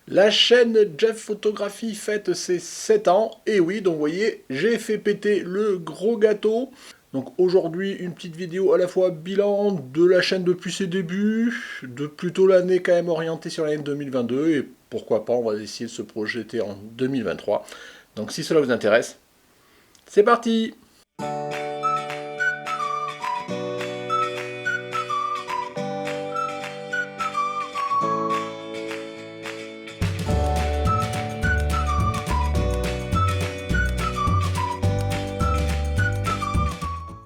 La chaîne Jeff Photographie fête ses 7 ans, et oui, donc vous voyez, j'ai fait péter le gros gâteau. Donc aujourd'hui, une petite vidéo à la fois bilan de la chaîne depuis ses débuts, de plutôt l'année quand même orientée sur l'année 2022, et pourquoi pas, on va essayer de se projeter en 2023. Donc si cela vous intéresse, c'est parti!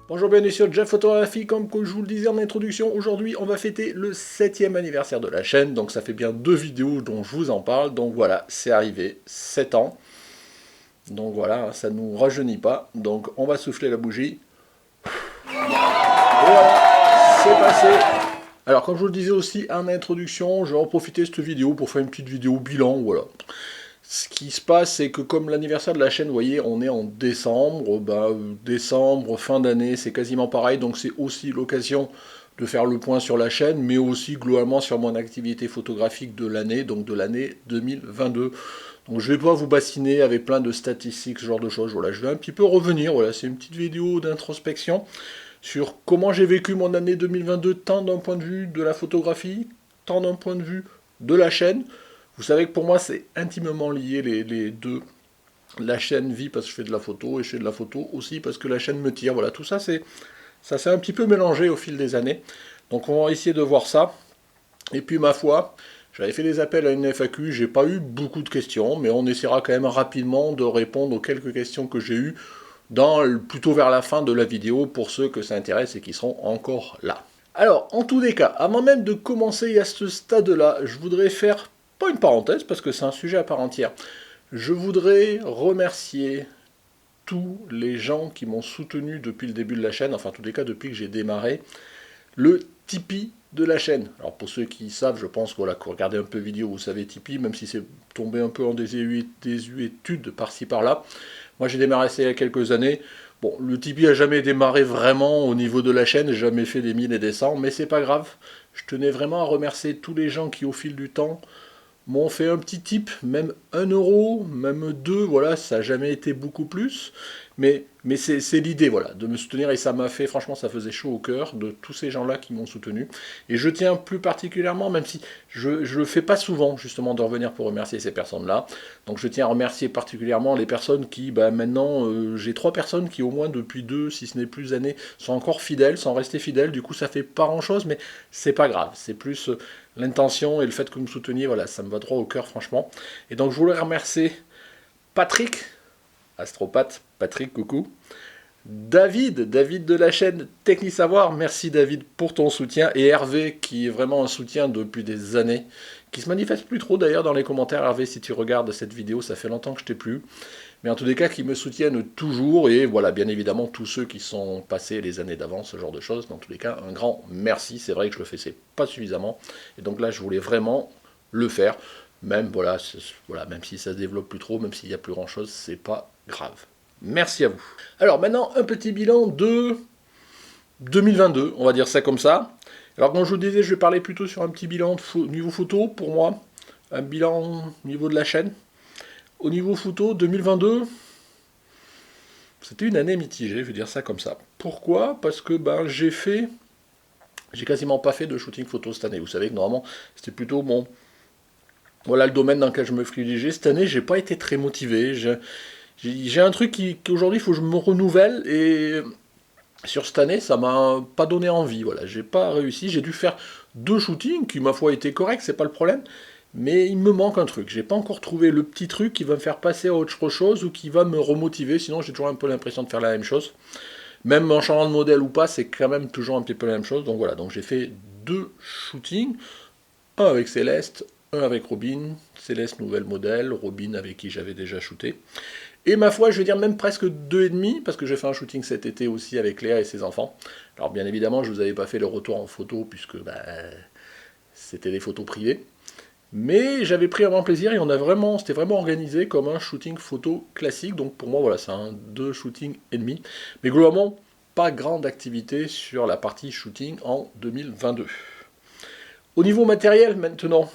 Bonjour, bienvenue sur Jeff Photographie. Comme je vous le disais en introduction, aujourd'hui on va fêter le 7e anniversaire de la chaîne, donc ça fait bien 2 vidéos dont je vous en parle, donc voilà, c'est arrivé, 7 ans. Donc voilà, ça ne nous rajeunit pas, donc on va souffler la bougie. Voilà, c'est passé. Alors comme je vous le disais aussi en introduction, je vais en profiter de cette vidéo pour faire une petite vidéo bilan, voilà. Ce qui se passe, c'est que comme l'anniversaire de la chaîne, vous voyez, on est en décembre, décembre, fin d'année, c'est quasiment pareil, donc c'est aussi l'occasion de faire le point sur la chaîne, mais aussi globalement sur mon activité photographique de l'année, donc de l'année 2022. Donc je ne vais pas vous bassiner avec plein de statistiques, ce genre de choses, voilà, je vais un petit peu revenir, voilà, c'est une petite vidéo d'introspection sur comment j'ai vécu mon année 2022, tant d'un point de vue de la photographie, tant d'un point de vue de la chaîne. Vous savez que pour moi, c'est intimement lié les deux. La chaîne vit parce que je fais de la photo, et je fais de la photo aussi parce que la chaîne me tire. Voilà, tout ça, ça s'est un petit peu mélangé au fil des années. Donc on va essayer de voir ça. Et puis ma foi, j'avais fait des appels à une FAQ, j'ai pas eu beaucoup de questions, mais on essaiera quand même rapidement de répondre aux quelques questions que j'ai eues plutôt vers la fin de la vidéo pour ceux que ça intéresse et qui seront encore là. Alors, en tous les cas, avant même de commencer à ce stade-là, je voudrais faire, pas une parenthèse, parce que c'est un sujet à part entière, je voudrais remercier tous les gens qui m'ont soutenu depuis le début de la chaîne, enfin en tous les cas depuis que j'ai démarré, le Tipeee de la chaîne. Alors pour ceux qui savent, je pense voilà, que vous regardez un peu vidéo, vous savez Tipeee, même si c'est tombé un peu en désuétude par-ci par-là. Moi j'ai démarré ça il y a quelques années. Bon, le Tipeee a jamais démarré vraiment au niveau de la chaîne, j'ai jamais fait des 1000 et des 100, mais c'est pas grave. Je tenais vraiment à remercier tous les gens qui au fil du temps m'ont fait un petit tip, même 1 euro, même 2, voilà, ça n'a jamais été beaucoup plus. Mais c'est l'idée, voilà, de me soutenir, et ça m'a fait, franchement, ça faisait chaud au cœur de tous ces gens-là qui m'ont soutenu. Et je tiens plus particulièrement, même si je ne le fais pas souvent, justement, de revenir pour remercier ces personnes-là. Donc je tiens à remercier particulièrement les personnes qui, maintenant, j'ai 3 personnes qui, au moins depuis 2, si ce n'est plus années, sont encore fidèles, sont restées fidèles. Du coup, ça fait pas grand-chose, mais c'est pas grave. C'est plus l'intention et le fait que vous me souteniez, voilà, ça me va droit au cœur, franchement. Et donc je voulais remercier Patrick, Astropathe, Patrick, coucou. David de la chaîne Technisavoir, merci David pour ton soutien, et Hervé qui est vraiment un soutien depuis des années, qui se manifeste plus trop d'ailleurs dans les commentaires. Hervé, si tu regardes cette vidéo, ça fait longtemps que je t'ai plus, mais en tous les cas qui me soutiennent toujours, et voilà, bien évidemment tous ceux qui sont passés les années d'avant, ce genre de choses. Dans tous les cas, un grand merci. C'est vrai que je le faisais pas suffisamment, et donc là je voulais vraiment le faire, même voilà, même si ça se développe plus trop, même s'il n'y a plus grand chose, c'est pas grave. Merci à vous. Alors maintenant, un petit bilan de 2022, on va dire ça comme ça. Alors comme je vous disais, je vais parler plutôt sur un petit bilan niveau photo pour moi, un bilan au niveau de la chaîne. Au niveau photo, 2022, c'était une année mitigée, je vais dire ça comme ça. Pourquoi? Parce que j'ai quasiment pas fait de shooting photo cette année. Vous savez que normalement, c'était plutôt voilà le domaine dans lequel je me privilégiais. Cette année, j'ai pas été très motivé. J'ai un truc qu'aujourd'hui, il faut que je me renouvelle, et sur cette année, ça m'a pas donné envie. Voilà, j'ai pas réussi. J'ai dû faire 2 shootings qui, ma foi, étaient corrects, c'est pas le problème. Mais il me manque un truc. J'ai pas encore trouvé le petit truc qui va me faire passer à autre chose ou qui va me remotiver. Sinon, j'ai toujours un peu l'impression de faire la même chose. Même en changeant de modèle ou pas, c'est quand même toujours un petit peu la même chose. Donc voilà, donc j'ai fait 2 shootings. Un avec Céleste, un avec Robin. Céleste, nouvelle modèle. Robin, avec qui j'avais déjà shooté. Et ma foi, je vais dire même presque 2,5, parce que j'ai fait un shooting cet été aussi avec Léa et ses enfants. Alors bien évidemment, je ne vous avais pas fait le retour en photo, puisque c'était des photos privées. Mais j'avais pris un grand plaisir, et c'était vraiment organisé comme un shooting photo classique. Donc pour moi, voilà, c'est un 2 shootings et demi. Mais globalement, pas grande activité sur la partie shooting en 2022. Au niveau matériel maintenant,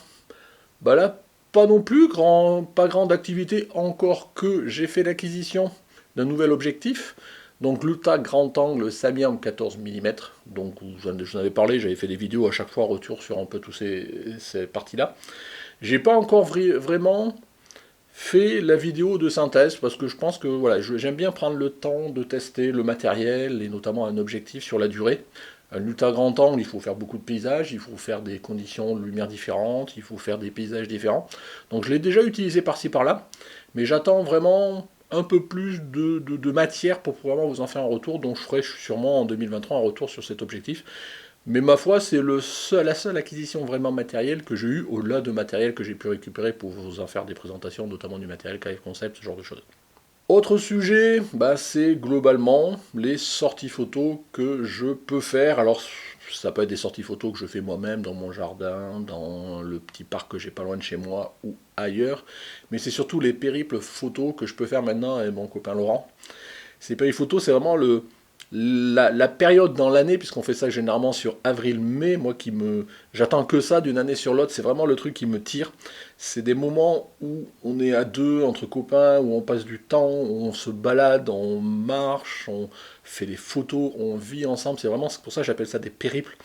là, pas non plus pas grande activité, encore que j'ai fait l'acquisition d'un nouvel objectif. Donc l'Ultra grand angle Samyang 14 mm, donc j'en avais parlé, j'avais fait des vidéos à chaque fois retour sur un peu toutes ces parties-là. J'ai pas encore vraiment fait la vidéo de synthèse parce que je pense que voilà, j'aime bien prendre le temps de tester le matériel et notamment un objectif sur la durée. Un ultra grand angle, il faut faire beaucoup de paysages, il faut faire des conditions de lumière différentes, il faut faire des paysages différents. Donc je l'ai déjà utilisé par-ci par-là, mais j'attends vraiment un peu plus de matière pour pouvoir vous en faire un retour, donc je ferai sûrement en 2023 un retour sur cet objectif. Mais ma foi, c'est la seule acquisition vraiment matérielle que j'ai eue, au-delà de matériel que j'ai pu récupérer pour vous en faire des présentations, notamment du matériel Kayf Concept, ce genre de choses. Autre sujet, c'est globalement les sorties photos que je peux faire. Alors, ça peut être des sorties photos que je fais moi-même dans mon jardin, dans le petit parc que j'ai pas loin de chez moi ou ailleurs. Mais c'est surtout les périples photos que je peux faire maintenant avec mon copain Laurent. Ces périples photos, c'est vraiment la période dans l'année, puisqu'on fait ça généralement sur avril-mai, j'attends que ça d'une année sur l'autre, c'est vraiment le truc qui me tire. C'est des moments où on est à deux, entre copains, où on passe du temps, où on se balade, on marche, on fait des photos, on vit ensemble, c'est pour ça que j'appelle ça des périples.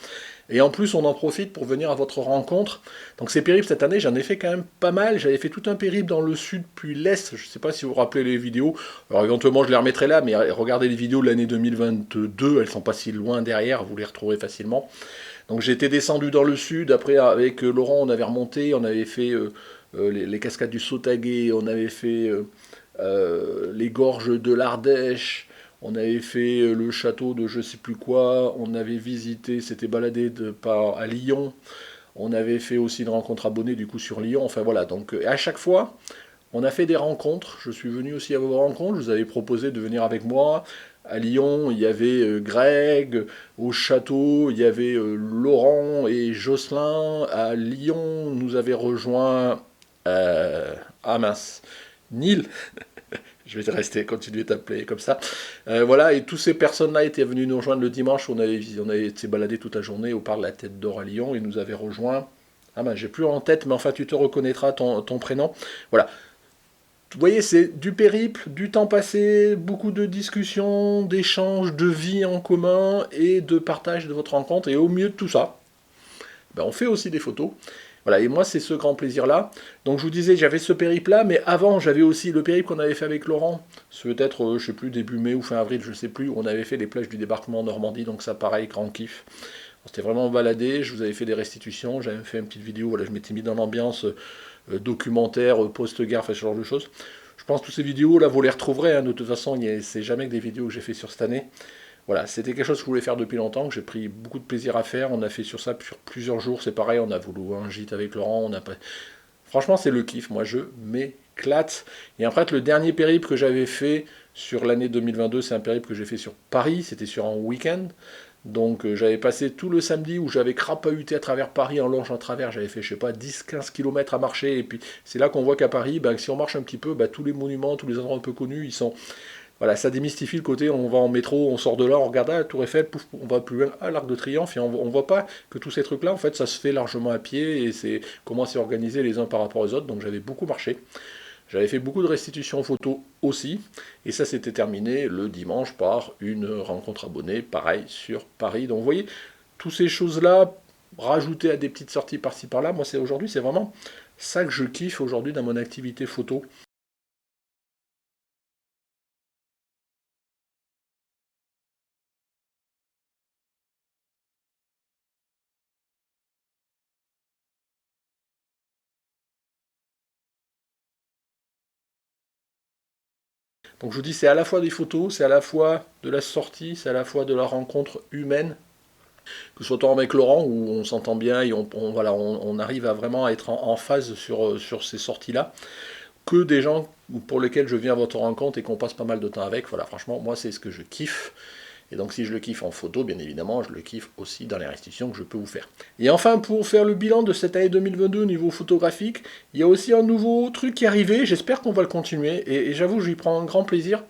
Et en plus, on en profite pour venir à votre rencontre. Donc ces périples, cette année, j'en ai fait quand même pas mal. J'avais fait tout un périple dans le sud, puis l'est. Je ne sais pas si vous vous rappelez les vidéos. Alors éventuellement, je les remettrai là, mais regardez les vidéos de l'année 2022. Elles sont pas si loin derrière, vous les retrouverez facilement. Donc j'étais descendu dans le sud. Après, avec Laurent, on avait remonté. On avait fait les cascades du Sautaguet. On avait fait les gorges de l'Ardèche. On avait fait le château de je sais plus quoi, on avait visité, s'était baladé à Lyon, on avait fait aussi une rencontre abonnée du coup sur Lyon, enfin voilà, donc à chaque fois, on a fait des rencontres, je suis venu aussi à vos rencontres, je vous avais proposé de venir avec moi, à Lyon, il y avait Greg, au château, il y avait Laurent et Jocelyn, à Lyon, nous avait rejoint, ah mince, Neil, je vais continuer t'appeler comme ça. Voilà, et toutes ces personnes-là étaient venues nous rejoindre le dimanche. On avait été baladé toute la journée au parc de la Tête d'Or à Lyon et nous avait rejoint. Ah ben, j'ai plus en tête, mais enfin, tu te reconnaîtras ton prénom. Voilà. Vous voyez, c'est du périple, du temps passé, beaucoup de discussions, d'échanges, de vie en commun et de partage de votre rencontre. Et au milieu de tout ça, on fait aussi des photos. Voilà, et moi, c'est ce grand plaisir-là. Donc, je vous disais, j'avais ce périple-là, mais avant, j'avais aussi le périple qu'on avait fait avec Laurent. C'est peut-être, je sais plus, début mai ou fin avril, je sais plus. On avait fait les plages du débarquement en Normandie, donc ça, pareil, grand kiff. On s'était vraiment baladé, je vous avais fait des restitutions, j'avais fait une petite vidéo, voilà, je m'étais mis dans l'ambiance documentaire, post-guerre, enfin, ce genre de choses. Je pense que toutes ces vidéos, là, vous les retrouverez, hein, de toute façon, c'est jamais que des vidéos que j'ai fait sur cette année. Voilà, c'était quelque chose que je voulais faire depuis longtemps, que j'ai pris beaucoup de plaisir à faire. On a fait sur ça sur plusieurs jours, c'est pareil, on a voulu un gîte avec Laurent, on a pas... Franchement, c'est le kiff, moi je m'éclate. Et après, le dernier périple que j'avais fait sur l'année 2022, c'est un périple que j'ai fait sur Paris, c'était sur un week-end. Donc j'avais passé tout le samedi où j'avais crapahuté à travers Paris en longe en travers, j'avais fait je sais pas 10-15 km à marcher et puis c'est là qu'on voit qu'à Paris, si on marche un petit peu, tous les monuments, tous les endroits un peu connus, ils sont voilà, ça démystifie le côté, on va en métro, on sort de là, on regarde la Tour Eiffel, pouf, on va plus loin à l'Arc de Triomphe, et on voit pas que tous ces trucs-là, en fait, ça se fait largement à pied, et c'est comment c'est organisé les uns par rapport aux autres, donc j'avais beaucoup marché. J'avais fait beaucoup de restitutions photos aussi, et ça s'était terminé le dimanche par une rencontre abonnée, pareil, sur Paris. Donc vous voyez, toutes ces choses-là, rajoutées à des petites sorties par-ci par-là, moi aujourd'hui, c'est vraiment ça que je kiffe aujourd'hui dans mon activité photo. Donc je vous dis, c'est à la fois des photos, c'est à la fois de la sortie, c'est à la fois de la rencontre humaine, que ce soit tant avec Laurent où on s'entend bien et voilà, on arrive à vraiment être en phase sur ces sorties-là, que des gens pour lesquels je viens à votre rencontre et qu'on passe pas mal de temps avec. Voilà, franchement, moi c'est ce que je kiffe. Et donc si je le kiffe en photo, bien évidemment, je le kiffe aussi dans les restitutions que je peux vous faire. Et enfin, pour faire le bilan de cette année 2022 au niveau photographique, il y a aussi un nouveau truc qui est arrivé, j'espère qu'on va le continuer, et j'avoue, j'y prends un grand plaisir,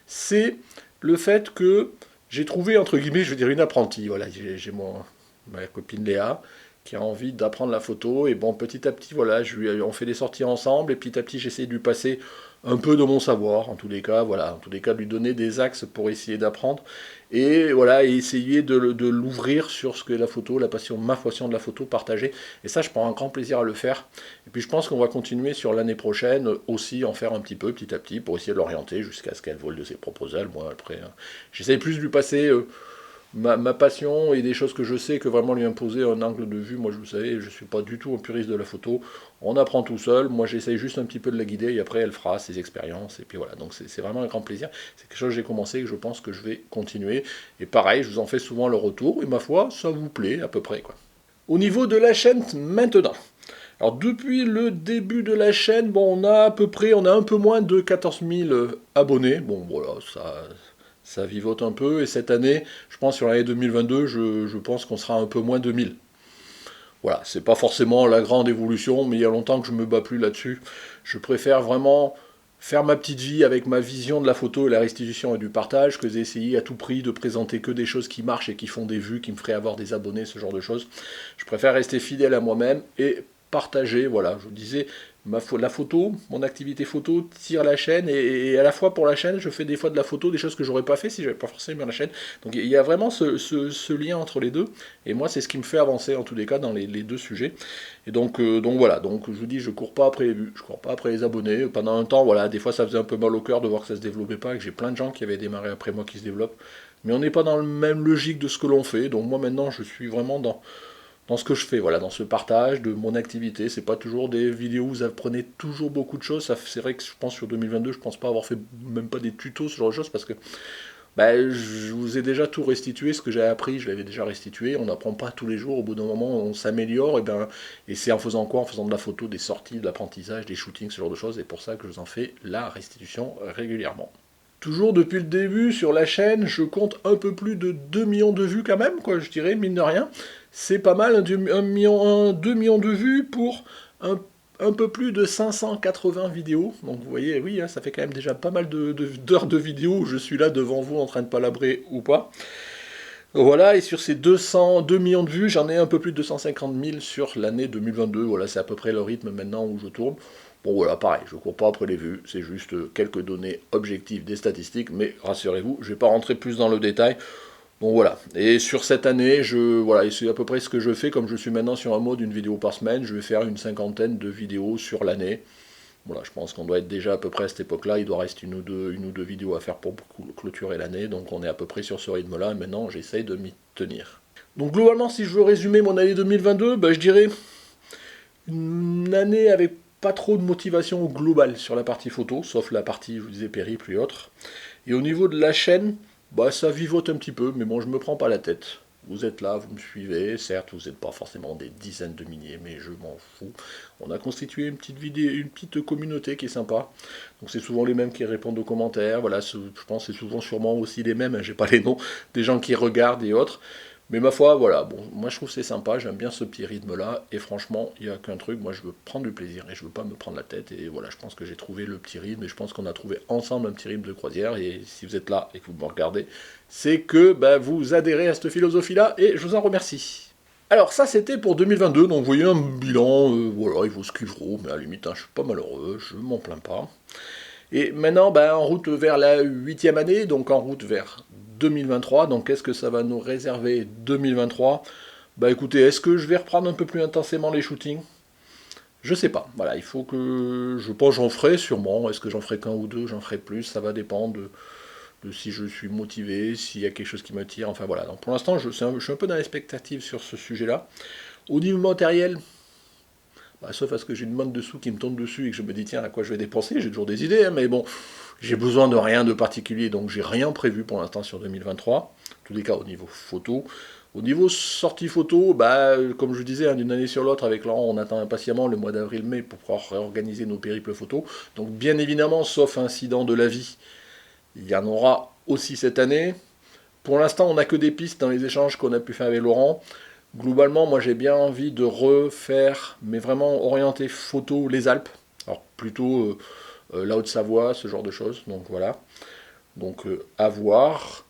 c'est le fait que j'ai trouvé, entre guillemets, je veux dire, une apprentie. Voilà, j'ai ma copine Léa, qui a envie d'apprendre la photo. Et bon, petit à petit, voilà, on fait des sorties ensemble, et petit à petit, j'essaie de lui passer un peu de mon savoir, en tous les cas, voilà, en tous les cas, de lui donner des axes pour essayer d'apprendre, et voilà, et essayer de l'ouvrir sur ce qu'est la photo, la passion, ma passion de la photo, partagée. Et ça, je prends un grand plaisir à le faire. Et puis, je pense qu'on va continuer sur l'année prochaine aussi, en faire un petit peu, petit à petit, pour essayer de l'orienter jusqu'à ce qu'elle vole de ses propres ailes. Moi, après, j'essaie plus de lui passer ma passion et des choses que je sais que vraiment lui imposer un angle de vue. Moi, je vous savez, je ne suis pas du tout un puriste de la photo. On apprend tout seul. Moi, j'essaye juste un petit peu de la guider et après, elle fera ses expériences. Et puis voilà, donc c'est vraiment un grand plaisir. C'est quelque chose que j'ai commencé et que je pense que je vais continuer. Et pareil, je vous en fais souvent le retour. Et ma foi, ça vous plaît à peu près, quoi. Au niveau de la chaîne maintenant. Alors depuis le début de la chaîne, bon, on a à peu près, on a un peu moins de 14 000 abonnés. Bon, voilà, ça vivote un peu. Et cette année, je pense sur l'année 2022, je pense qu'on sera un peu moins de 1000. Voilà, c'est pas forcément la grande évolution, mais il y a longtemps que je me bats plus là-dessus. Je préfère vraiment faire ma petite vie avec ma vision de la photo et la restitution et du partage, que d'essayer à tout prix de présenter que des choses qui marchent et qui font des vues, qui me feraient avoir des abonnés, ce genre de choses. Je préfère rester fidèle à moi-même et partager, voilà, je vous disais, la photo, mon activité photo tire la chaîne, et à la fois pour la chaîne, je fais des fois de la photo, des choses que j'aurais pas fait si j'avais pas forcément la chaîne. Donc il y a vraiment ce lien entre les deux, et moi c'est ce qui me fait avancer en tous les cas dans les deux sujets. Et donc voilà, donc je vous dis, je cours pas après les vues, je cours pas après les abonnés. Pendant un temps, voilà, des fois ça faisait un peu mal au cœur de voir que ça se développait pas, que j'ai plein de gens qui avaient démarré après moi qui se développent, mais on n'est pas dans le même logique de ce que l'on fait. Donc moi maintenant je suis vraiment dans ce que je fais, voilà, dans ce partage de mon activité. C'est pas toujours des vidéos où vous apprenez toujours beaucoup de choses. C'est vrai que je pense sur 2022, je pense pas avoir fait même pas des tutos, ce genre de choses, parce que bah, je vous ai déjà tout restitué, ce que j'ai appris, je l'avais déjà restitué. On n'apprend pas tous les jours, au bout d'un moment, on s'améliore, et c'est en faisant quoi? En faisant de la photo, des sorties, de l'apprentissage, des shootings, ce genre de choses, et pour ça que je vous en fais la restitution régulièrement. Toujours depuis le début sur la chaîne, je compte un peu plus de 2 millions de vues quand même, quoi, je dirais, mine de rien. C'est pas mal, 2 millions de vues pour un peu plus de 580 vidéos. Donc vous voyez, oui, hein, ça fait quand même déjà pas mal d'heures de vidéos où je suis là devant vous en train de palabrer ou pas. Voilà, et sur ces 2 millions de vues, j'en ai un peu plus de 250 000 sur l'année 2022. Voilà, c'est à peu près le rythme maintenant où je tourne. Bon voilà, pareil, je ne cours pas après les vues, c'est juste quelques données objectives des statistiques, mais rassurez-vous, je ne vais pas rentrer plus dans le détail. Bon voilà, et sur cette année, voilà, et c'est à peu près ce que je fais, comme je suis maintenant sur un mode une vidéo par semaine, je vais faire une cinquantaine de vidéos sur l'année. Voilà, je pense qu'on doit être déjà à peu près à cette époque-là, il doit rester une ou deux vidéos à faire pour clôturer l'année, donc on est à peu près sur ce rythme-là, et maintenant j'essaye de m'y tenir. Donc globalement, si je veux résumer mon année 2022, je dirais une année avec pas trop de motivation globale sur la partie photo, sauf la partie, je vous disais, périple et autres. Et au niveau de la chaîne, ça vivote un petit peu, mais bon, je me prends pas la tête. Vous êtes là, vous me suivez, certes, vous n'êtes pas forcément des dizaines de milliers, mais je m'en fous. On a constitué une petite vidéo, une petite communauté qui est sympa. Donc c'est souvent les mêmes qui répondent aux commentaires. Voilà, je pense que c'est souvent sûrement aussi les mêmes, hein, j'ai pas les noms, des gens qui regardent et autres. Mais ma foi, voilà, bon, moi je trouve que c'est sympa, j'aime bien ce petit rythme-là, et franchement, il n'y a qu'un truc, moi je veux prendre du plaisir, et je veux pas me prendre la tête, et voilà, je pense que j'ai trouvé le petit rythme, et je pense qu'on a trouvé ensemble un petit rythme de croisière, et si vous êtes là et que vous me regardez, c'est que vous adhérez à cette philosophie-là, et je vous en remercie. Alors ça c'était pour 2022, donc vous voyez un bilan, voilà, il vaut ce qu'il vaut, mais à la limite, hein, je suis pas malheureux, je m'en plains pas. Et maintenant, en route vers la 8e année, donc en route vers 2023. Donc qu'est-ce que ça va nous réserver 2023? Écoutez, est-ce que je vais reprendre un peu plus intensément les shootings? Je sais pas. Voilà, il faut que... Je pense j'en ferai sûrement. Est-ce que j'en ferai qu'un ou deux? J'en ferai plus. Ça va dépendre de si je suis motivé, s'il y a quelque chose qui me tire. Enfin voilà. Donc pour l'instant, je suis un peu dans l'expectative sur ce sujet-là. Au niveau matériel, sauf parce que j'ai une manne de sous qui me tombe dessus et que je me dis tiens à quoi je vais dépenser, j'ai toujours des idées, hein, mais bon, j'ai besoin de rien de particulier, donc j'ai rien prévu pour l'instant sur 2023, en tous les cas au niveau photo. Au niveau sortie photo, comme je vous disais, hein, d'une année sur l'autre avec Laurent, on attend impatiemment le mois d'avril-mai pour pouvoir réorganiser nos périples photos. Donc bien évidemment, sauf incident de la vie, il y en aura aussi cette année. Pour l'instant, on n'a que des pistes dans les échanges qu'on a pu faire avec Laurent. Globalement, moi j'ai bien envie de refaire, mais vraiment orienté photo, les Alpes. Alors plutôt la Haute-Savoie, ce genre de choses. Donc voilà. Donc à voir.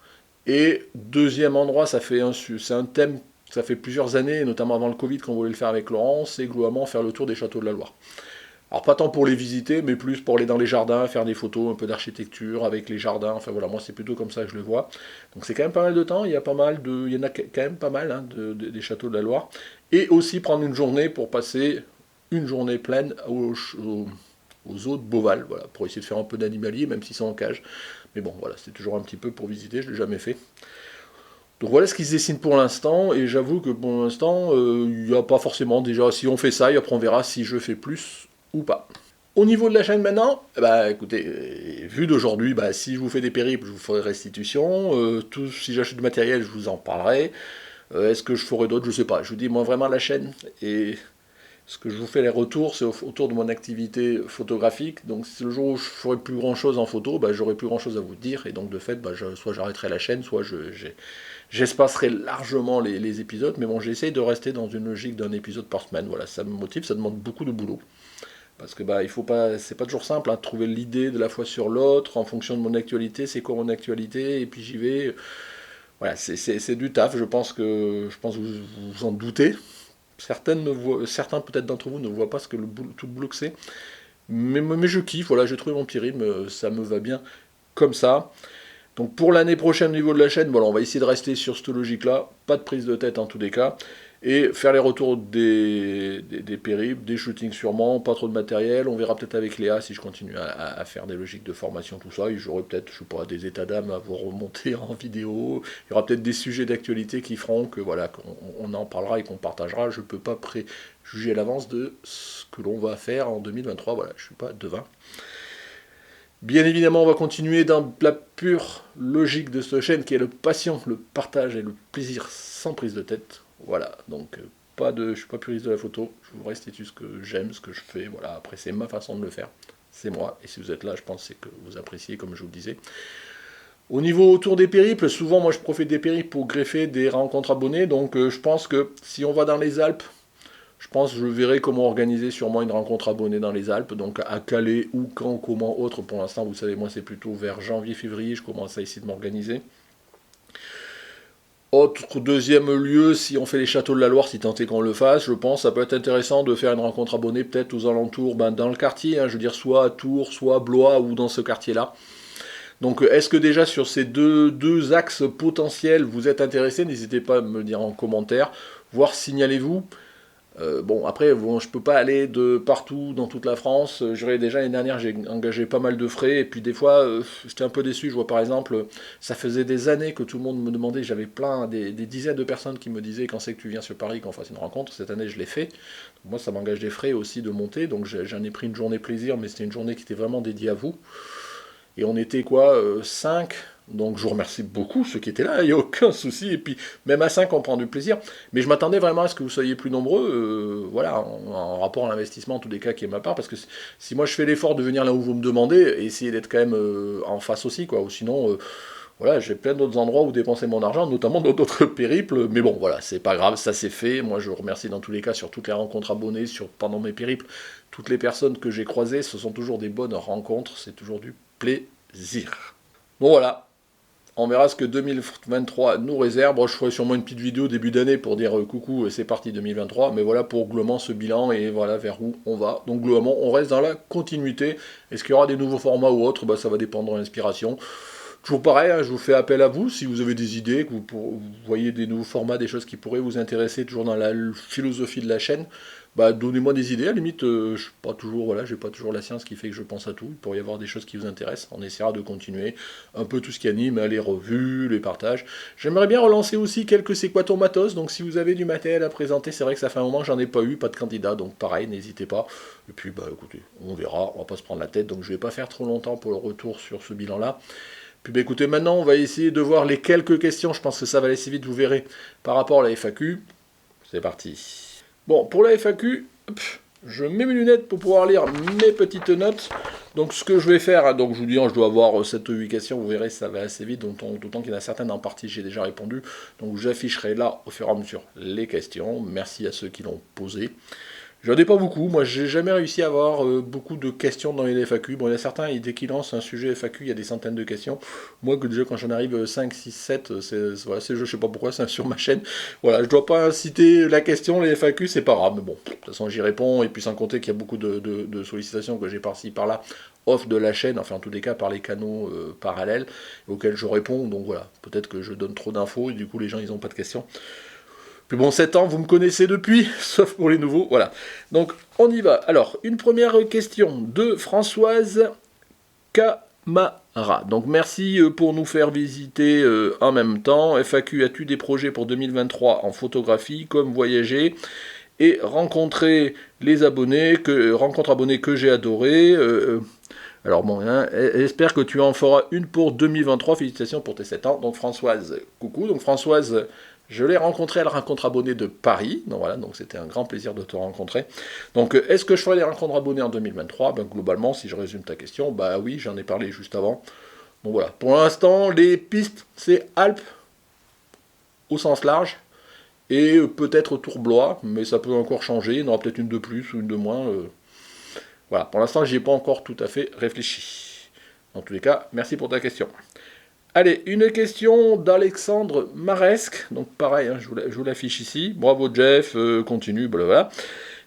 Et deuxième endroit, c'est un thème ça fait plusieurs années, notamment avant le Covid, qu'on voulait le faire avec Laurent, c'est globalement faire le tour des châteaux de la Loire. Alors pas tant pour les visiter, mais plus pour aller dans les jardins, faire des photos, un peu d'architecture avec les jardins, enfin voilà, moi c'est plutôt comme ça que je le vois. Donc c'est quand même pas mal de temps, il y en a quand même pas mal hein, des châteaux de la Loire. Et aussi prendre une journée pour passer une journée pleine aux eaux de Beauval, voilà, pour essayer de faire un peu d'animalier, même si c'est en cage. Mais bon, voilà, c'est toujours un petit peu pour visiter, je l'ai jamais fait. Donc voilà ce qui se dessine pour l'instant, et j'avoue que pour l'instant, il n'y a pas forcément déjà, si on fait ça, et après on verra si je fais plus ou pas. Au niveau de la chaîne maintenant, bah écoutez, vu d'aujourd'hui, bah, si je vous fais des périples, je vous ferai restitution, si j'achète du matériel, je vous en parlerai. Est-ce que je ferai d'autres, je sais pas. Je vous dis moi vraiment la chaîne, et ce que je vous fais les retours, c'est autour de mon activité photographique. Donc si le jour où je ferai plus grand chose en photo, bah, j'aurai plus grand chose à vous dire, et donc de fait, bah, soit j'arrêterai la chaîne, soit j'espacerai largement les épisodes, mais bon, j'essaye de rester dans une logique d'un épisode par semaine. Voilà, ça me motive, ça demande beaucoup de boulot. Parce que bah, il faut pas, c'est pas toujours simple, hein, de trouver l'idée de la fois sur l'autre, en fonction de mon actualité, c'est quoi mon actualité, et puis j'y vais. Voilà, c'est du taf, je pense que vous vous en doutez. Certains peut-être d'entre vous ne voient pas ce que tout le boulot que c'est. Mais je kiffe, voilà, j'ai trouvé mon petit rythme, ça me va bien comme ça. Donc pour l'année prochaine au niveau de la chaîne, voilà, on va essayer de rester sur cette logique-là, pas de prise de tête en tous les cas, et faire les retours des périples, des shootings sûrement, pas trop de matériel, on verra peut-être avec Léa si je continue à faire des logiques de formation, tout ça, et j'aurai peut-être, je sais pas, des états d'âme à vous remonter en vidéo, il y aura peut-être des sujets d'actualité qui feront que voilà, qu'on en parlera et qu'on partagera, je peux pas préjuger à l'avance de ce que l'on va faire en 2023, voilà, je suis pas devin. Bien évidemment, on va continuer dans la pure logique de cette chaîne qui est le passion, le partage et le plaisir sans prise de tête. Voilà, donc je suis pas puriste de la photo, je vous restitue ce que j'aime, ce que je fais. Voilà, après c'est ma façon de le faire, c'est moi. Et si vous êtes là, je pense que vous appréciez, comme je vous le disais. Au niveau autour des périples, souvent moi je profite des périples pour greffer des rencontres abonnés. Donc je pense que si on va dans les Alpes, je pense que je verrai comment organiser sûrement une rencontre abonnée dans les Alpes, donc à Calais ou quand, comment, autre. Pour l'instant, vous savez, moi c'est plutôt vers janvier-février, je commence à essayer de m'organiser. Autre deuxième lieu, si on fait les châteaux de la Loire, si tant est qu'on le fasse, je pense que ça peut être intéressant de faire une rencontre abonnée peut-être aux alentours, dans le quartier, hein, je veux dire soit à Tours, soit à Blois ou dans ce quartier-là. Donc est-ce que déjà sur ces deux axes potentiels vous êtes intéressé? N'hésitez pas à me le dire en commentaire, voire signalez-vous. Bon, après, bon, je peux pas aller de partout dans toute la France. Déjà l'année dernière, j'ai engagé pas mal de frais. Et puis des fois, j'étais un peu déçu. Je vois par exemple, ça faisait des années que tout le monde me demandait. J'avais des dizaines de personnes qui me disaient quand c'est que tu viens sur Paris, qu'on fasse une rencontre. Cette année, je l'ai fait. Donc, moi, ça m'engage des frais aussi de monter. Donc j'en ai pris une journée plaisir, mais c'était une journée qui était vraiment dédiée à vous. Et on était quoi, 5. Donc je vous remercie beaucoup ceux qui étaient là, il n'y a aucun souci. Et puis même à 5 on prend du plaisir. Mais je m'attendais vraiment à ce que vous soyez plus nombreux, voilà, en rapport à l'investissement en tous les cas qui est ma part. Parce que si moi je fais l'effort de venir là où vous me demandez, essayez d'être quand même en face aussi, quoi. Ou sinon, voilà, j'ai plein d'autres endroits où dépenser mon argent, notamment dans d'autres périples. Mais bon, voilà, c'est pas grave, ça c'est fait. Moi je vous remercie dans tous les cas sur toutes les rencontres abonnées, pendant mes périples. Toutes les personnes que j'ai croisées, ce sont toujours des bonnes rencontres, c'est toujours du plaisir. Bon voilà, on verra ce que 2023 nous réserve. Bon, je ferai sûrement une petite vidéo début d'année pour dire coucou, c'est parti 2023. Mais voilà pour globalement ce bilan et voilà vers où on va. Donc globalement, on reste dans la continuité. Est-ce qu'il y aura des nouveaux formats ou autres? Ça va dépendre de l'inspiration. Toujours pareil, hein, je vous fais appel à vous si vous avez des idées, que vous voyez des nouveaux formats, des choses qui pourraient vous intéresser, toujours dans la philosophie de la chaîne. Donnez-moi des idées, à la limite, je suis pas toujours, voilà, j'ai pas toujours la science qui fait que je pense à tout, il pourrait y avoir des choses qui vous intéressent, on essaiera de continuer un peu tout ce qui anime, les revues, les partages. J'aimerais bien relancer aussi quelques C'est quoi ton matos, donc si vous avez du matériel à présenter, c'est vrai que ça fait un moment que j'en ai pas eu, pas de candidat, donc pareil, n'hésitez pas. Et puis écoutez, on verra, on va pas se prendre la tête, donc je vais pas faire trop longtemps pour le retour sur ce bilan-là. Puis écoutez, maintenant on va essayer de voir les quelques questions, je pense que ça va aller assez vite, vous verrez, par rapport à la FAQ. C'est parti. Bon, pour la FAQ, je mets mes lunettes pour pouvoir lire mes petites notes. Donc ce que je vais faire, donc je vous dis, je dois avoir 7 ou 8 questions, vous verrez, ça va assez vite, d'autant qu'il y en a certaines en partie, j'ai déjà répondu. Donc j'afficherai là, au fur et à mesure, les questions. Merci à ceux qui l'ont posé. J'en ai pas beaucoup, moi j'ai jamais réussi à avoir beaucoup de questions dans les FAQ. Bon, il y a certains, dès qu'ils lancent un sujet FAQ, il y a des centaines de questions. Moi, que déjà quand j'en arrive 5, 6, 7, voilà, je sais pas pourquoi, c'est sur ma chaîne. Voilà, je dois pas inciter la question, les FAQ, c'est pas grave, mais bon, de toute façon j'y réponds, et puis sans compter qu'il y a beaucoup de sollicitations que j'ai par-ci, par-là, off de la chaîne, enfin en tous les cas par les canaux parallèles, auxquels je réponds, donc voilà, peut-être que je donne trop d'infos, et du coup les gens ils ont pas de questions. Puis bon, 7 ans, vous me connaissez depuis, sauf pour les nouveaux, voilà. Donc, on y va. Alors, une première question de Françoise Camara. Donc, merci pour nous faire visiter en même temps. FAQ, as-tu des projets pour 2023 en photographie, comme voyager et rencontrer les abonnés, rencontre abonnés que j'ai adoré. Alors bon, hein, j'espère que tu en feras une pour 2023. Félicitations pour tes 7 ans. Donc Françoise, coucou. Donc Françoise, je l'ai rencontrée à la rencontre abonnée de Paris. Donc voilà, donc c'était un grand plaisir de te rencontrer. Donc est-ce que je ferai les rencontres abonnés en 2023 ? Ben, globalement, si je résume ta question, bah oui, j'en ai parlé juste avant. Donc voilà, pour l'instant, les pistes, c'est Alpes au sens large. Et peut-être Tour-Blois, mais ça peut encore changer. Il y en aura peut-être une de plus ou une de moins. Voilà, pour l'instant, j'y ai pas encore tout à fait réfléchi. En tous les cas, merci pour ta question. Allez, une question d'Alexandre Maresque. Donc pareil, hein, je vous l'affiche ici. Bravo Jeff, continue, blablabla.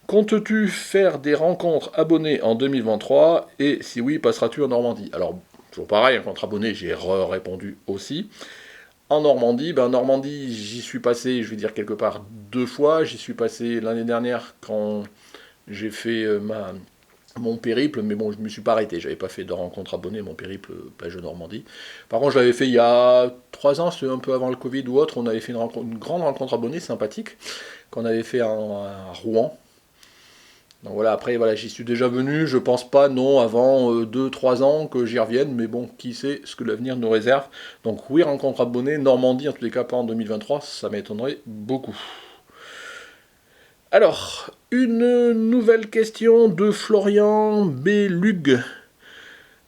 Comptes-tu faire des rencontres abonnés en 2023 ? Et si oui, passeras-tu en Normandie ? Alors, toujours pareil, rencontre abonnés, j'ai répondu aussi. En Normandie, Normandie, j'y suis passé, je vais dire quelque part 2 fois. J'y suis passé l'année dernière quand j'ai fait mon périple, mais bon, je ne me suis pas arrêté, j'avais pas fait de rencontre abonnée, mon périple plage de Normandie. Par contre, je l'avais fait il y a 3 ans, c'était un peu avant le Covid ou autre, on avait fait une grande rencontre abonnée sympathique, qu'on avait fait à Rouen. Donc voilà, après, voilà, j'y suis déjà venu, je pense pas, non, avant 2-3 ans que j'y revienne, mais bon, qui sait ce que l'avenir nous réserve. Donc oui, rencontre abonnée, Normandie, en tous les cas pas en 2023, ça m'étonnerait beaucoup. Alors, une nouvelle question de Florian Belug.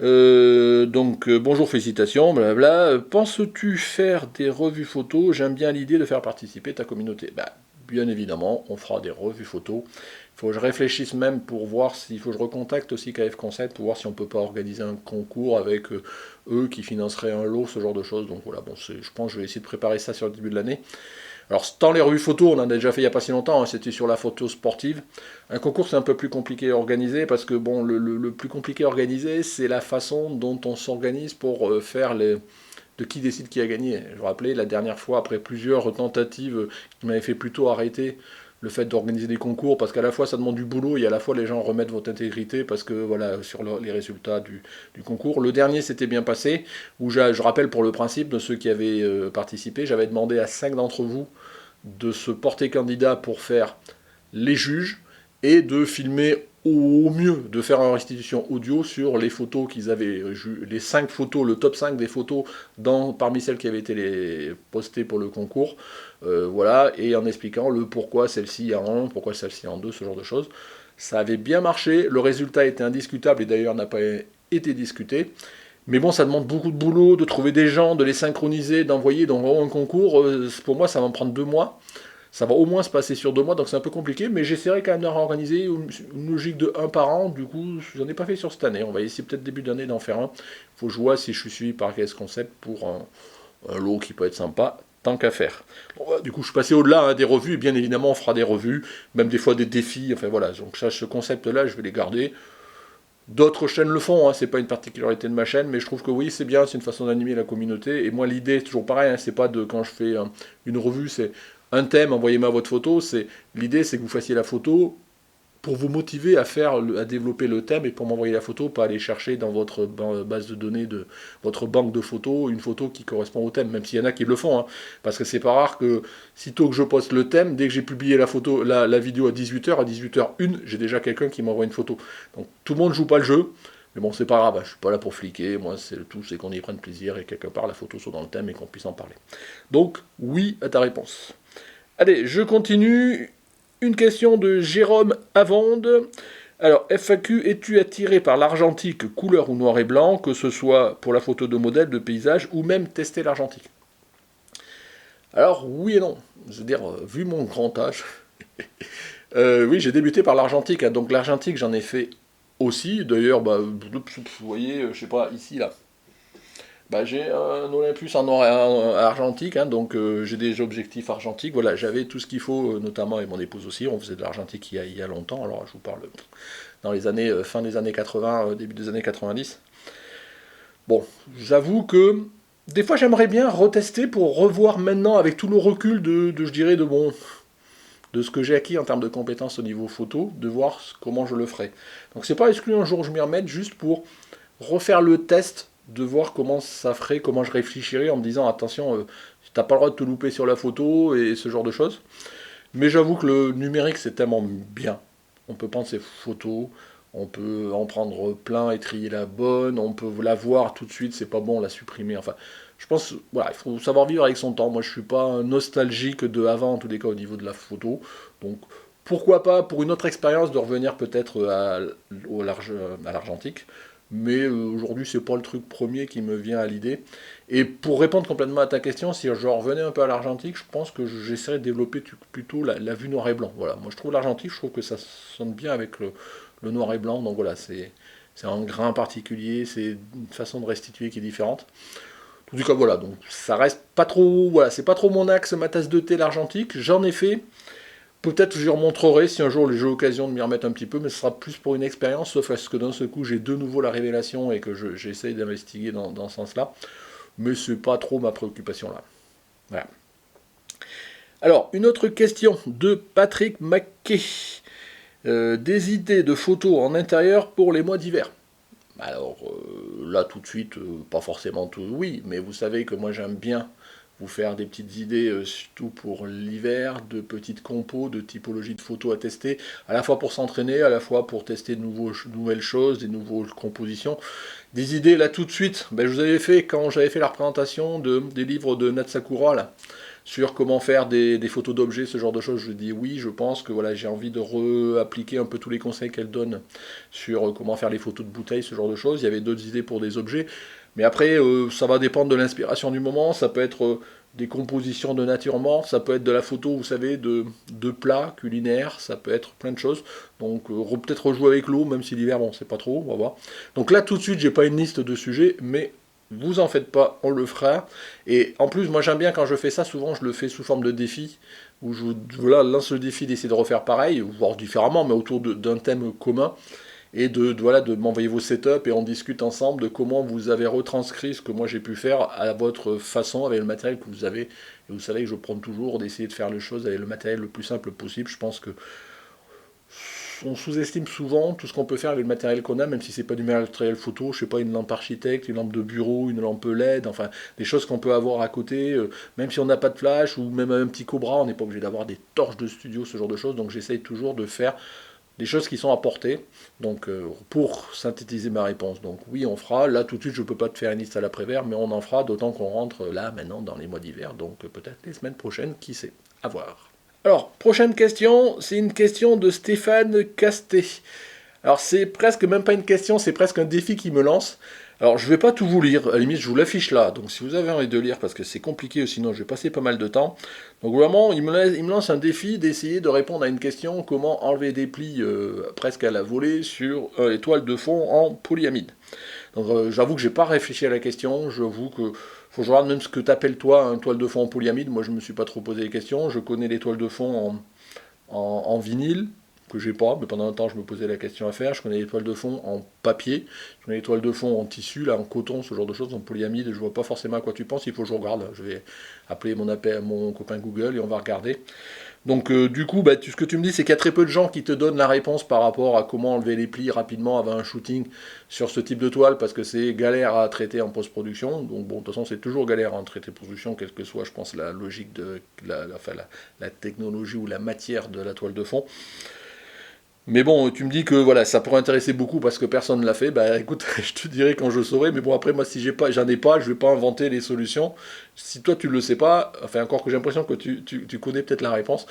Bonjour, félicitations, blablabla. Penses-tu faire des revues photos ? J'aime bien l'idée de faire participer ta communauté. Bien évidemment, on fera des revues photos. Il faut que je réfléchisse même pour voir s'il faut que je recontacte aussi KF Concept pour voir si on peut pas organiser un concours avec eux qui financeraient un lot, ce genre de choses. Donc voilà, bon, je pense que je vais essayer de préparer ça sur le début de l'année. Alors, tant les revues photos, on en a déjà fait il n'y a pas si longtemps, hein, c'était sur la photo sportive. Un concours, c'est un peu plus compliqué à organiser, parce que bon, le plus compliqué à organiser, c'est la façon dont on s'organise pour faire de qui décide qui a gagné. Je vous rappelais, la dernière fois, après plusieurs tentatives qui m'avaient fait plutôt arrêter le fait d'organiser des concours, parce qu'à la fois ça demande du boulot, et à la fois les gens remettent votre intégrité, parce que voilà, sur les résultats du concours. Le dernier s'était bien passé, où je rappelle pour le principe de ceux qui avaient participé, j'avais demandé à 5 d'entre vous de se porter candidat pour faire les juges, et de filmer au mieux, de faire une restitution audio sur les photos qu'ils avaient, les 5 photos, le top 5 des photos parmi celles qui avaient été postées pour le concours, voilà, et en expliquant le pourquoi celle-ci en 1, pourquoi celle-ci en 2, ce genre de choses. Ça avait bien marché, le résultat était indiscutable et d'ailleurs n'a pas été discuté. Mais bon, ça demande beaucoup de boulot, de trouver des gens, de les synchroniser, d'envoyer dans un concours. Pour moi, ça va me prendre 2 mois. Ça va au moins se passer sur 2 mois, donc c'est un peu compliqué, mais j'essaierai quand même de réorganiser une logique de 1 par an. Du coup, j'en ai pas fait sur cette année. On va essayer peut-être début d'année d'en faire un. Faut que je vois si je suis suivi par KS Concept pour un lot qui peut être sympa, tant qu'à faire. Bon, du coup, je suis passé au-delà des revues, et bien évidemment, on fera des revues, même des fois des défis, enfin voilà. Donc ça, ce concept-là, je vais les garder. D'autres chaînes le font, hein, c'est pas une particularité de ma chaîne, mais je trouve que oui, c'est bien, c'est une façon d'animer la communauté. Et moi, l'idée, toujours pareil, hein, c'est pas de quand je fais une revue, c'est un thème, envoyez-moi votre photo. L'idée, c'est que vous fassiez la photo pour vous motiver à développer le thème et pour m'envoyer la photo, pas aller chercher dans votre base de données de votre banque de photos une photo qui correspond au thème, même s'il y en a qui le font, hein, parce que c'est pas rare que sitôt que je poste le thème, dès que j'ai publié la vidéo à 18h, à 18h01, j'ai déjà quelqu'un qui m'envoie une photo. Donc tout le monde joue pas le jeu, mais bon, c'est pas grave, hein, je suis pas là pour fliquer, moi c'est le tout, c'est qu'on y prenne plaisir et quelque part la photo soit dans le thème et qu'on puisse en parler. Donc oui à ta réponse. Allez, je continue. Une question de Jérôme Avonde. Alors, FAQ, es-tu attiré par l'argentique couleur ou noir et blanc, que ce soit pour la photo de modèle, de paysage, ou même tester l'argentique ? Alors, oui et non. Je veux dire, vu mon grand âge, Oui, j'ai débuté par l'argentique, hein. Donc l'argentique, j'en ai fait aussi. D'ailleurs, bah, vous voyez, je sais pas, ici, là. Bah, j'ai un Olympus en argentique, hein, donc j'ai des objectifs argentiques. Voilà, j'avais tout ce qu'il faut, notamment avec mon épouse aussi. On faisait de l'argentique il y a longtemps. Alors, je vous parle dans les années, fin des années 80, début des années 90. Bon, j'avoue que des fois, j'aimerais bien retester pour revoir maintenant, avec tout le recul je dirais, de ce que j'ai acquis en termes de compétences au niveau photo, de voir comment je le ferai. Donc, c'est pas exclu un jour je m'y remette, juste pour refaire le test, de voir comment ça ferait, comment je réfléchirais en me disant attention, t'as pas le droit de te louper sur la photo et ce genre de choses. Mais j'avoue que le numérique c'est tellement bien. On peut prendre ses photos, on peut en prendre plein et trier la bonne, on peut la voir tout de suite, c'est pas bon, la supprimer. Enfin, je pense, voilà, il faut savoir vivre avec son temps. Moi je suis pas nostalgique de avant, en tous les cas au niveau de la photo. Donc pourquoi pas pour une autre expérience de revenir peut-être à l'argentique. Mais aujourd'hui, c'est pas le truc premier qui me vient à l'idée. Et pour répondre complètement à ta question, si je revenais un peu à l'argentique, je pense que j'essaierais de développer plutôt la vue noir et blanc. Voilà, moi je trouve l'argentique, je trouve que ça sonne bien avec le noir et blanc. Donc voilà, c'est un grain particulier, c'est une façon de restituer qui est différente. En tout cas, voilà, donc ça reste pas trop, voilà, c'est pas trop mon axe, ma tasse de thé l'argentique. J'en ai fait. Peut-être que je remontrerai si un jour j'ai l'occasion de m'y remettre un petit peu, mais ce sera plus pour une expérience, sauf à ce que d'un seul coup j'ai de nouveau la révélation et que j'essaye d'investiguer dans ce sens-là. Mais c'est pas trop ma préoccupation là. Voilà. Alors, une autre question de Patrick Mackey. Des idées de photos en intérieur pour les mois d'hiver. Alors là tout de suite, pas forcément tout, oui, mais vous savez que moi j'aime bien vous faire des petites idées, surtout pour l'hiver, de petites compos, de typologies de photos à tester, à la fois pour s'entraîner, à la fois pour tester de nouvelles choses, des nouvelles compositions. Des idées là tout de suite, ben, je vous avais fait quand j'avais fait la représentation des livres de Natsakura là, sur comment faire des photos d'objets, ce genre de choses. Je dis oui, je pense que voilà, j'ai envie de réappliquer un peu tous les conseils qu'elle donne sur comment faire les photos de bouteilles, ce genre de choses. Il y avait d'autres idées pour des objets. Mais après, ça va dépendre de l'inspiration du moment. Ça peut être des compositions de nature morte, ça peut être de la photo, vous savez, de plats culinaires, ça peut être plein de choses. Donc peut-être rejouer avec l'eau, même si l'hiver, bon, c'est pas trop, on va voir. Donc là, tout de suite, j'ai pas une liste de sujets, mais vous en faites pas, on le fera. Et en plus, moi j'aime bien quand je fais ça, souvent je le fais sous forme de défi, où je voilà, lance le défi d'essayer de refaire pareil, voire différemment, mais autour d'un thème commun, et voilà, de m'envoyer vos setups et on discute ensemble de comment vous avez retranscrit ce que moi j'ai pu faire à votre façon, avec le matériel que vous avez. Et vous savez que je prends toujours d'essayer de faire les choses avec le matériel le plus simple possible. Je pense que on sous-estime souvent tout ce qu'on peut faire avec le matériel qu'on a, même si c'est pas du matériel photo, je sais pas, une lampe architecte, une lampe de bureau, une lampe LED, enfin des choses qu'on peut avoir à côté, même si on n'a pas de flash, ou même un petit Cobra, on n'est pas obligé d'avoir des torches de studio, ce genre de choses, donc j'essaye toujours de faire des choses qui sont à portée, donc pour synthétiser ma réponse. Donc oui, on fera, là tout de suite je peux pas te faire une liste à l'après-vert, mais on en fera, d'autant qu'on rentre là maintenant dans les mois d'hiver, donc peut-être les semaines prochaines, qui sait, à voir. Alors, prochaine question, c'est une question de Stéphane Casté. Alors, c'est presque même pas une question, c'est presque un défi qui me lance. Alors, je vais pas tout vous lire, à la limite, je vous l'affiche là. Donc, si vous avez envie de lire, parce que c'est compliqué, sinon je vais passer pas mal de temps. Donc, vraiment, il me lance un défi d'essayer de répondre à une question comment enlever des plis presque à la volée sur les toiles de fond en polyamide. Donc, j'avoue que j'ai pas réfléchi à la question, j'avoue que faut que je regarde même ce que t'appelles toi une toile de fond en polyamide. Moi, je me suis pas trop posé les questions. Je connais les toiles de fond en vinyle, que j'ai pas, mais pendant un temps, je me posais la question à faire. Je connais les toiles de fond en papier. Je connais les toiles de fond en tissu, là, en coton, ce genre de choses, en polyamide. Je vois pas forcément à quoi tu penses. Il faut que je regarde. Je vais appeler mon copain Google et on va regarder. Donc du coup, bah, ce que tu me dis, c'est qu'il y a très peu de gens qui te donnent la réponse par rapport à comment enlever les plis rapidement avant un shooting sur ce type de toile, parce que c'est galère à traiter en post-production. Donc bon, de toute façon, c'est toujours galère à traiter post-production, quelle que soit, je pense, la logique de la technologie ou la matière de la toile de fond. Mais bon, tu me dis que voilà, ça pourrait intéresser beaucoup parce que personne ne l'a fait. Bah écoute, je te dirai quand je saurai. Mais bon, après, moi, si j'en ai pas, je vais pas inventer les solutions. Si toi, tu le sais pas, enfin, encore que j'ai l'impression que tu connais peut-être la réponse.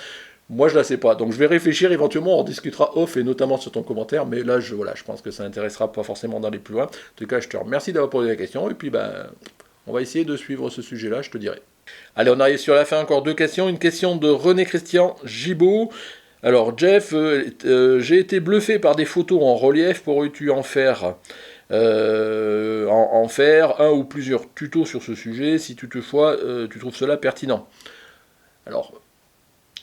Moi, je la sais pas. Donc, je vais réfléchir. Éventuellement, on discutera off et notamment sur ton commentaire. Mais là, voilà, je pense que ça intéressera pas forcément d'aller plus loin. En tout cas, je te remercie d'avoir posé la question. Et puis, bah, on va essayer de suivre ce sujet-là, je te dirai. Allez, on arrive sur la fin. Encore deux questions. Une question de René Christian Gibaud. Alors Jeff, j'ai été bluffé par des photos en relief, pourrais-tu en faire en faire un ou plusieurs tutos sur ce sujet si toutefois tu trouves cela pertinent. Alors,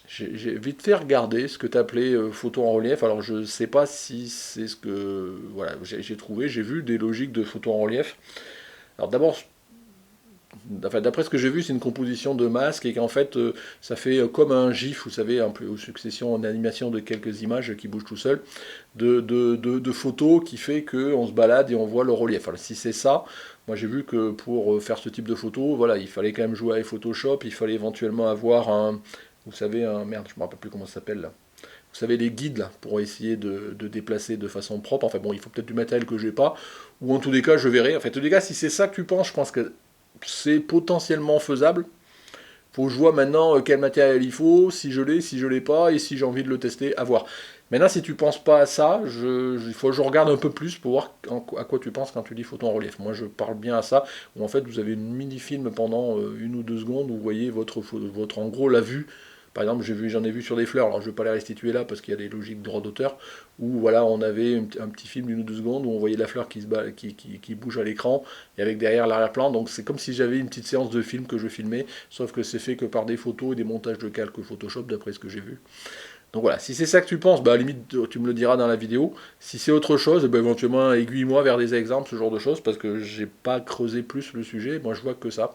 j'ai vite fait regarder ce que tu appelais photo en relief. Alors, je ne sais pas si c'est ce que voilà, j'ai trouvé. J'ai vu des logiques de photo en relief. Alors, d'abord, enfin, d'après ce que j'ai vu, c'est une composition de masques et qu'en fait, ça fait comme un GIF, vous savez, un peu aux successions en animation de quelques images qui bougent tout seul, de photos qui fait qu'on se balade et on voit le relief. Alors, si c'est ça, moi j'ai vu que pour faire ce type de photos, voilà, il fallait quand même jouer avec Photoshop, il fallait éventuellement avoir un, vous savez, un, merde, je me rappelle plus comment ça s'appelle là. Vous savez, les guides là, pour essayer de déplacer de façon propre. Enfin bon, il faut peut-être du matériel que j'ai pas, ou en tous les cas, je verrai. En fait, en tous les cas, si c'est ça que tu penses, je pense que c'est potentiellement faisable. Faut que je vois maintenant quel matériel il faut, si je l'ai, si je l'ai pas, et si j'ai envie de le tester, à voir. Maintenant, si tu penses pas à ça, il faut que je regarde un peu plus pour voir à quoi tu penses quand tu dis photo en relief. Moi, je parle bien à ça, où en fait, vous avez une mini-film pendant 1 ou 2 secondes, où vous voyez votre en gros, la vue. Par exemple, j'en ai vu sur des fleurs, alors je ne vais pas les restituer là parce qu'il y a des logiques de droit d'auteur, où voilà, on avait un petit film d'1 ou 2 secondes où on voyait la fleur qui bouge à l'écran, et avec derrière l'arrière-plan, donc c'est comme si j'avais une petite séance de film que je filmais, sauf que c'est fait que par des photos et des montages de calques Photoshop, d'après ce que j'ai vu. Donc voilà, si c'est ça que tu penses, bah à la limite tu me le diras dans la vidéo. Si c'est autre chose, bah éventuellement aiguille-moi vers des exemples, ce genre de choses, parce que j'ai pas creusé plus le sujet, moi je vois que ça.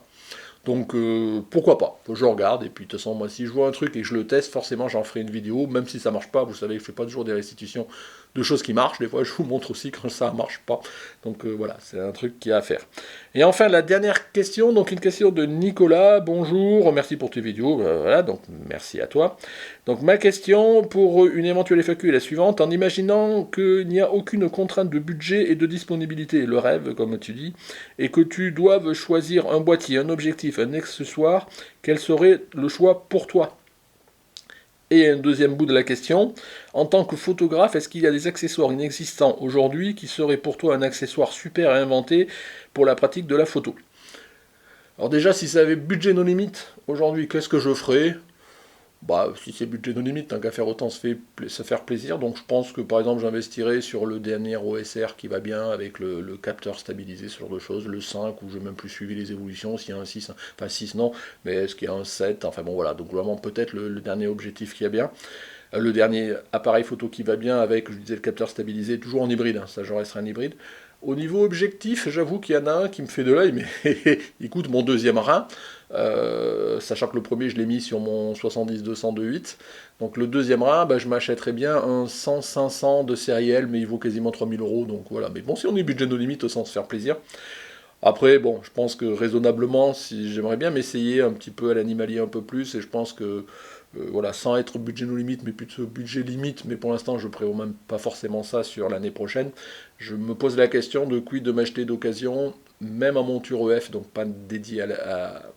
Donc pourquoi pas, je regarde, et puis de toute façon moi si je vois un truc et que je le teste, forcément j'en ferai une vidéo, même si ça marche pas, vous savez que je fais pas toujours des restitutions de choses qui marchent, des fois je vous montre aussi quand ça marche pas. Donc voilà, c'est un truc qu'il y a à faire. Et enfin la dernière question, donc une question de Nicolas, bonjour, merci pour tes vidéos, voilà, donc merci à toi. Donc ma question pour une éventuelle FAQ est la suivante, en imaginant qu'il n'y a aucune contrainte de budget et de disponibilité, le rêve comme tu dis, et que tu doives choisir un boîtier, un objectif, un accessoire, quel serait le choix pour toi? Et un deuxième bout de la question, en tant que photographe, est-ce qu'il y a des accessoires inexistants aujourd'hui qui seraient pour toi un accessoire super à inventer pour la pratique de la photo? Alors déjà, si ça avait budget non limite, aujourd'hui, qu'est-ce que je ferais? Bah, si c'est budget non limite, tant qu'à faire autant se faire plaisir. Donc je pense que par exemple j'investirais sur le dernier OSR qui va bien avec le capteur stabilisé, ce genre de choses, le 5 où j'ai même plus suivi les évolutions, s'il y a un 6, enfin 6 non, mais est-ce qu'il y a un 7, enfin bon voilà, donc vraiment peut-être le dernier objectif qui va bien. Le dernier appareil photo qui va bien avec, je disais, le capteur stabilisé, toujours en hybride, hein, ça je resterai un hybride. Au niveau objectif, j'avoue qu'il y en a un qui me fait de l'œil, mais il coûte mon deuxième rein, sachant que le premier je l'ai mis sur mon 70-200 de 8. Donc le deuxième rein, bah, je m'achèterais bien un 100-500 de série L, mais il vaut quasiment 3000 €, donc voilà. Mais bon, si on est budget no limite, sans se faire plaisir. Après, bon, je pense que raisonnablement, si j'aimerais bien m'essayer un petit peu à l'animalier un peu plus, et je pense que, voilà, sans être budget no limite, mais plutôt budget limite, mais pour l'instant, je prévois même pas forcément ça sur l'année prochaine, je me pose la question de quid de m'acheter d'occasion, même en monture EF, donc pas dédié à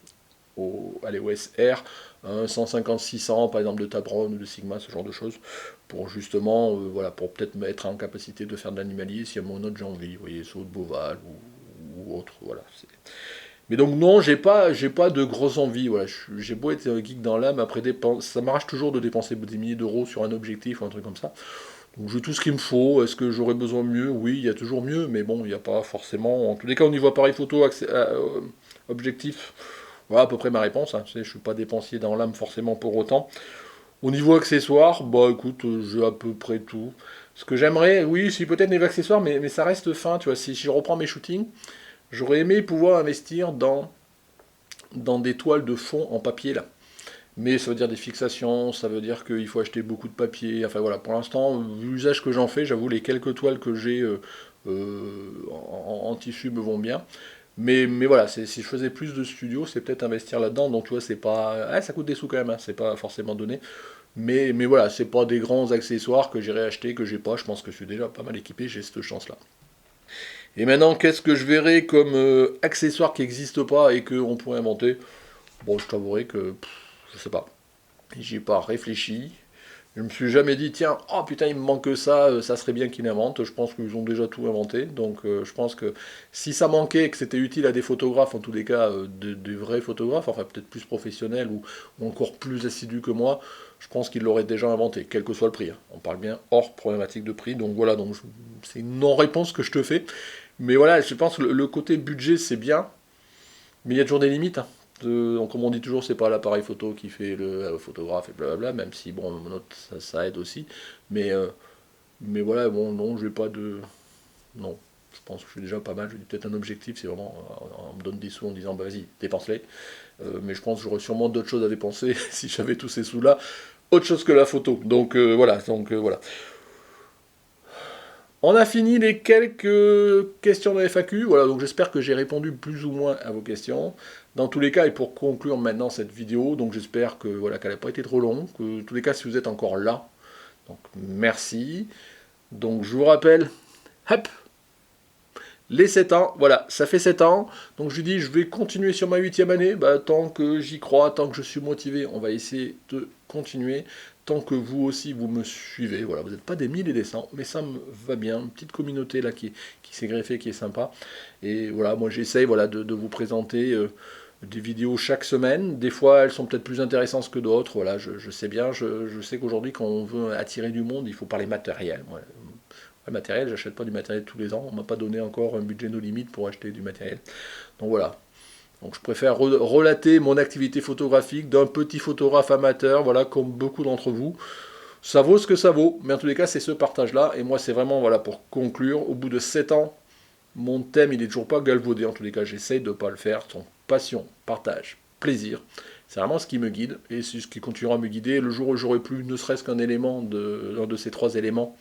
l'EOS R, un 150-600 par exemple de Tamron ou de Sigma, ce genre de choses, pour justement, voilà, pour peut-être être en capacité de faire de l'animalier si à mon autre j'ai envie, vous voyez, saut de Beauval ou autre, voilà. Mais donc non, j'ai pas de grosses envies, voilà. J'ai beau être geek dans l'âme, après ça m'arrache toujours de dépenser des milliers d'euros sur un objectif ou un truc comme ça. Donc j'ai tout ce qu'il me faut. Est-ce que j'aurais besoin de mieux? Oui, il y a toujours mieux, mais bon, il n'y a pas forcément. En tous les cas, au niveau appareil photo, objectif, voilà à peu près ma réponse. Hein. Tu sais, je suis pas dépensier dans l'âme forcément pour autant. Au niveau accessoires, bah écoute, j'ai à peu près tout. Ce que j'aimerais, oui, c'est peut-être des accessoires, mais ça reste fin, tu vois. Si je reprends mes shootings, j'aurais aimé pouvoir investir dans des toiles de fond en papier là. Mais ça veut dire des fixations, ça veut dire qu'il faut acheter beaucoup de papier. Enfin voilà, pour l'instant, vu l'usage que j'en fais, j'avoue, les quelques toiles que j'ai en tissu me vont bien. Mais voilà, si je faisais plus de studio, c'est peut-être investir là-dedans. Donc tu vois, c'est pas. Ah, ça coûte des sous quand même, hein, c'est pas forcément donné. Mais voilà, c'est pas des grands accessoires que j'irai acheter, que j'ai pas. Je pense que je suis déjà pas mal équipé, j'ai cette chance-là. Et maintenant, qu'est-ce que je verrais comme accessoire qui n'existe pas et qu'on pourrait inventer? Bon, je t'avouerai que je sais pas. J'y ai pas réfléchi. Je me suis jamais dit, tiens, oh putain, il me manque ça, ça serait bien qu'ils l'inventent. Je pense qu'ils ont déjà tout inventé. Donc je pense que si ça manquait et que c'était utile à des photographes, en tous les cas, des vrais photographes, enfin peut-être plus professionnels ou encore plus assidus que moi, je pense qu'il l'aurait déjà inventé, quel que soit le prix. Hein. On parle bien hors problématique de prix, donc voilà, donc c'est une non-réponse que je te fais. Mais voilà, je pense que le côté budget, c'est bien, mais il y a toujours des limites. Hein. Donc, comme on dit toujours, c'est pas l'appareil photo qui fait le photographe et blablabla, même si, bon, ça aide aussi. Mais voilà, bon, non, je vais pas de... Non, je pense que je suis déjà pas mal. Je dis peut-être un objectif, c'est vraiment, on me donne des sous en disant, bah vas-y, dépense-les. Mais je pense que j'aurais sûrement d'autres choses à dépenser si j'avais tous ces sous-là, autre chose que la photo. Donc voilà, voilà. On a fini les quelques questions de la FAQ. Voilà, donc j'espère que j'ai répondu plus ou moins à vos questions. Dans tous les cas, et pour conclure maintenant cette vidéo, donc j'espère que voilà qu'elle n'a pas été trop longue. Que, dans tous les cas, si vous êtes encore là, donc merci. Donc je vous rappelle, hop, les 7 ans, voilà, ça fait 7 ans. Donc je lui dis, je vais continuer sur ma 8e année. Bah, tant que j'y crois, tant que je suis motivé, on va essayer de continuer. Tant que vous aussi, vous me suivez. Voilà, vous n'êtes pas des 1000 et des 100, mais ça me va bien. Une petite communauté là qui s'est greffée, qui est sympa. Et voilà, moi j'essaye voilà, de vous présenter des vidéos chaque semaine. Des fois, elles sont peut-être plus intéressantes que d'autres. Voilà, je sais bien. Je sais qu'aujourd'hui, quand on veut attirer du monde, il faut parler matériel. Voilà. Le matériel, j'achète pas du matériel tous les ans. On m'a pas donné encore un budget no limite pour acheter du matériel. Donc voilà. Donc je préfère relater mon activité photographique d'un petit photographe amateur, voilà, comme beaucoup d'entre vous. Ça vaut ce que ça vaut, mais en tous les cas, c'est ce partage-là. Et moi, c'est vraiment, voilà, pour conclure, au bout de 7 ans, mon thème, il est toujours pas galvaudé. En tous les cas, j'essaye de ne pas le faire. Son passion, partage, plaisir. C'est vraiment ce qui me guide, et c'est ce qui continuera à me guider. Le jour où j'aurai plus ne serait-ce qu'un élément, l'un de ces 3 éléments,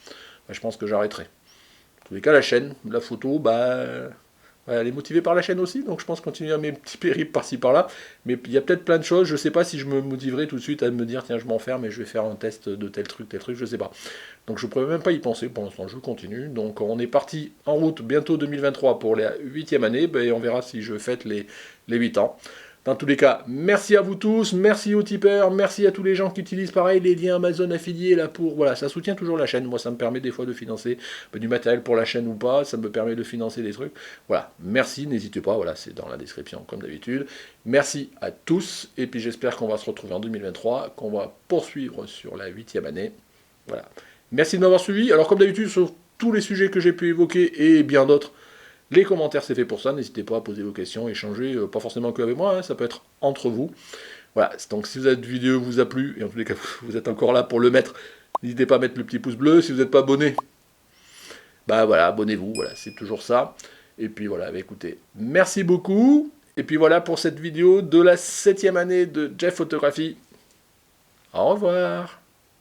bah, je pense que j'arrêterai. En tous les cas, la chaîne, la photo, bah, elle est motivée par la chaîne aussi, donc je pense continuer à mes petits périples par-ci par-là. Mais il y a peut-être plein de choses, je ne sais pas si je me motiverai tout de suite à me dire tiens je m'enferme et je vais faire un test de tel truc, je ne sais pas. Donc je ne pourrais même pas y penser, pour l'instant je continue. Donc on est parti en route bientôt 2023 pour la 8e année, et on verra si je fête les 8 ans. Dans tous les cas, merci à vous tous, merci aux tipeurs, merci à tous les gens qui utilisent pareil les liens Amazon affiliés là pour... Voilà, ça soutient toujours la chaîne, moi ça me permet des fois de financer du matériel pour la chaîne ou pas, ça me permet de financer des trucs. Voilà, merci, n'hésitez pas, voilà, c'est dans la description comme d'habitude. Merci à tous, et puis j'espère qu'on va se retrouver en 2023, qu'on va poursuivre sur la 8e année. Voilà, merci de m'avoir suivi. Alors comme d'habitude, sur tous les sujets que j'ai pu évoquer et bien d'autres, les commentaires, c'est fait pour ça, n'hésitez pas à poser vos questions, échanger, pas forcément que avec moi, hein, ça peut être entre vous. Voilà, donc si cette vidéo vous a plu, et en tous les cas vous êtes encore là pour le mettre, n'hésitez pas à mettre le petit pouce bleu. Si vous n'êtes pas abonné, bah voilà, abonnez-vous, voilà, c'est toujours ça. Et puis voilà, bah, écoutez, merci beaucoup. Et puis voilà pour cette vidéo de la 7e année de Jeff Photography. Au revoir.